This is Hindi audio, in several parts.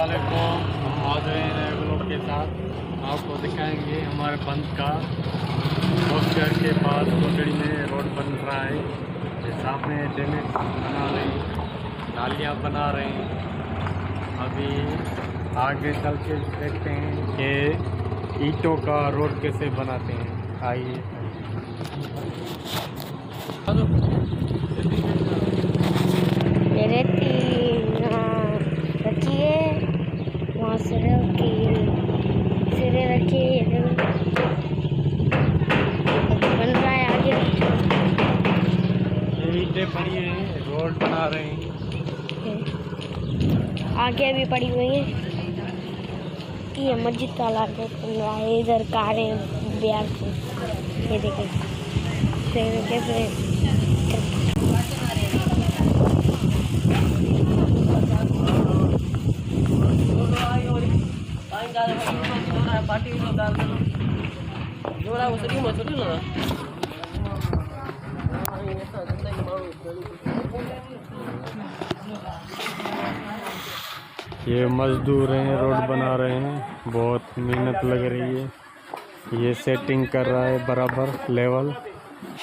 अस्सलामुअलैकुम। हम आज हैं व्लॉग के साथ, आपको दिखाएंगे हमारे बंद का होस्टर के पास कोटड़ी में रोड बन रहा है। ये सामने डैमेज बना रहे हैं, नालियाँ बना रहे हैं। अभी आगे चल के देखते हैं कि ईंटों का रोड कैसे बनाते हैं। आइए रखिए वहाँ सिरे रखिए बन रहा है। आगे ईंटें पड़ी हैं, रोड बना रहे हैं। आगे भी पड़ी हुई है कि ये मस्जिद का इलाका बन रहा है। इधर कारें बिहार से, ये देखिए कैसे ये मजदूर हैं, रोड बना रहे हैं, बहुत मेहनत लग रही है। ये सेटिंग कर रहा है बराबर लेवल,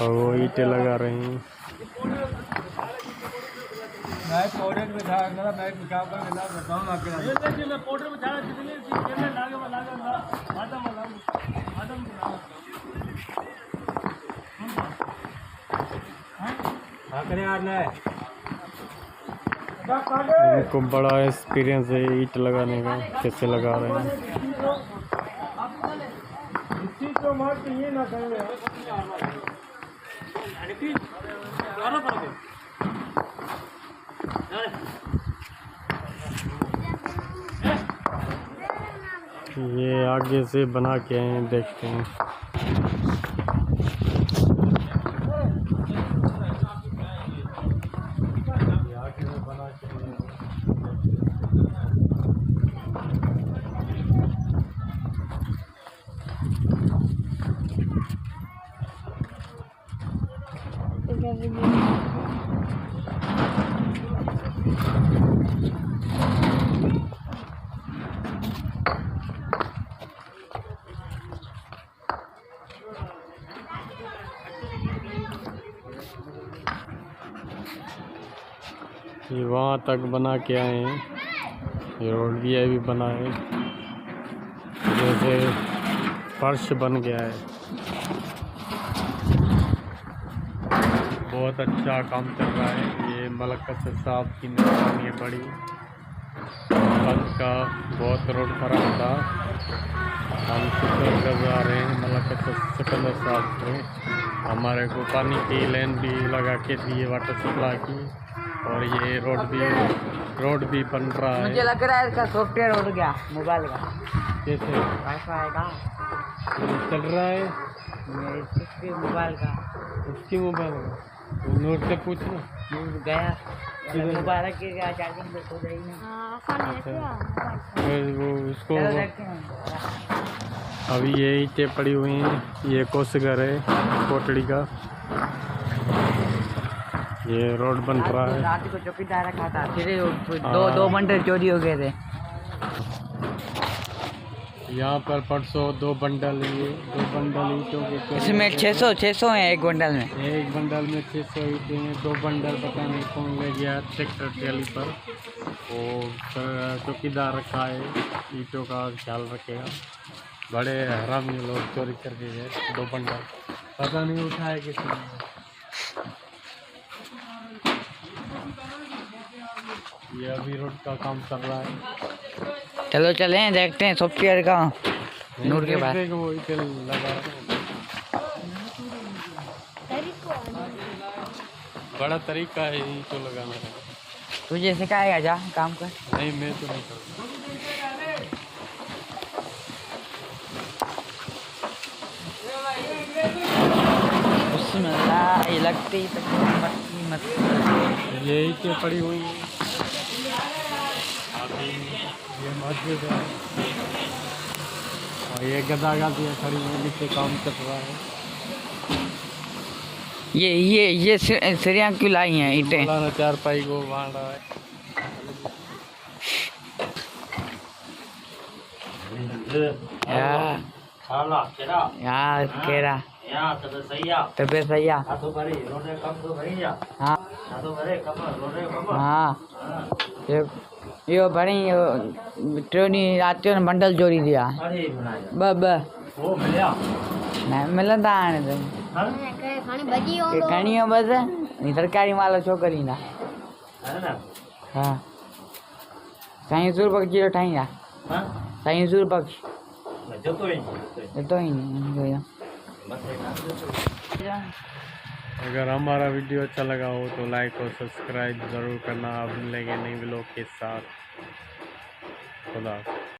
और वो ईंटें लगा रहे हैं। इनको बड़ा एक्सपीरियंस है ईंट लगाने का, कैसे लगा रहे हैं। ये आगे से बना के आए हैं, देखते हैं। ये वहाँ तक बना के आए हैं। ये रोड भी अभी बना है, जैसे फर्श बन गया है। बहुत अच्छा काम चल रहा है। ये मलकत साहब की मेहरबानी है बड़ी। बंद का बहुत रोड खराब था, हम शुक्रगुजार हैं मलकत सिकंदर साहब से। हमारे को पानी की लाइन भी लगा के दिए, वाटर सप्लाई की, और ये रोड भी बन रहा है। मुझे लग रहा है इसका सॉफ्टवेयर उड़ गया मोबाइल का। कैसे वाईफाई का चल रहा है? इसके मोबाइल का, उसकी मोबाइल का नोट से पूछना गया मोबाइल के चार्जिंग पे हो जाएगी। वो उसको चलो देखते हैं। अभी ये ईंटें पड़ी हुई हैं। ये कोसगर है कोटड़ी का। ये रोड बन रहा है। रात को चौकीदार रखा था, फिर दो बंडल चोरी हो गए थे। यहाँ पर परसों दो बंडल ईंटों के इसमें 600 हैं एक बंडल में। एक बंडल में 600 ईंटें हैं। 2 बंडल पता नहीं कौन ले गया ट्रैक्टर ट्रैली पर। वो चौकीदार रखा है, ईंटों का ख्याल रखेगा। बड़े हरामी लोग चोरी करके गए 2 बंडल, पता नहीं उठाए किसने। ये अभी रोड का काम चल रहा है। चलो चले देखते हैं सॉफ्टवेयर का नूर के पास। वो ईंटें लगा बड़ा तरीका है ईंटों लगाने का। तुझे सिखाएगा, जा काम कर। नहीं, मैं तो नहीं करूँगा। बिस्मिल्लाह, ये लगती ही मत। ये ईंटें पड़ी हुई हैं। अभी ये मस्जिद है, और ये गदागादियाँ खड़ी हैं, नीचे काम चल रहा है। ये सरिया क्यों लाई हैं ईंटें? मौलाना चारपाई को बांध रहा है। Ya, ya, kira. Tapi saya. हाँ हाँ यो भरी यो ट्रोनी आते हो बंडल जोड़ी दिया बब मिलंदा हाणे त खणी हो बस तरकारी मालो छोकरी ना हाँ 300 रुपये किलो ठाहींदा 300 रुपये तो ही नहीं अगर हमारा वीडियो अच्छा लगा हो तो लाइक और सब्सक्राइब ज़रूर करना। अब मिलेंगे नई व्लॉग के साथ। खुदा।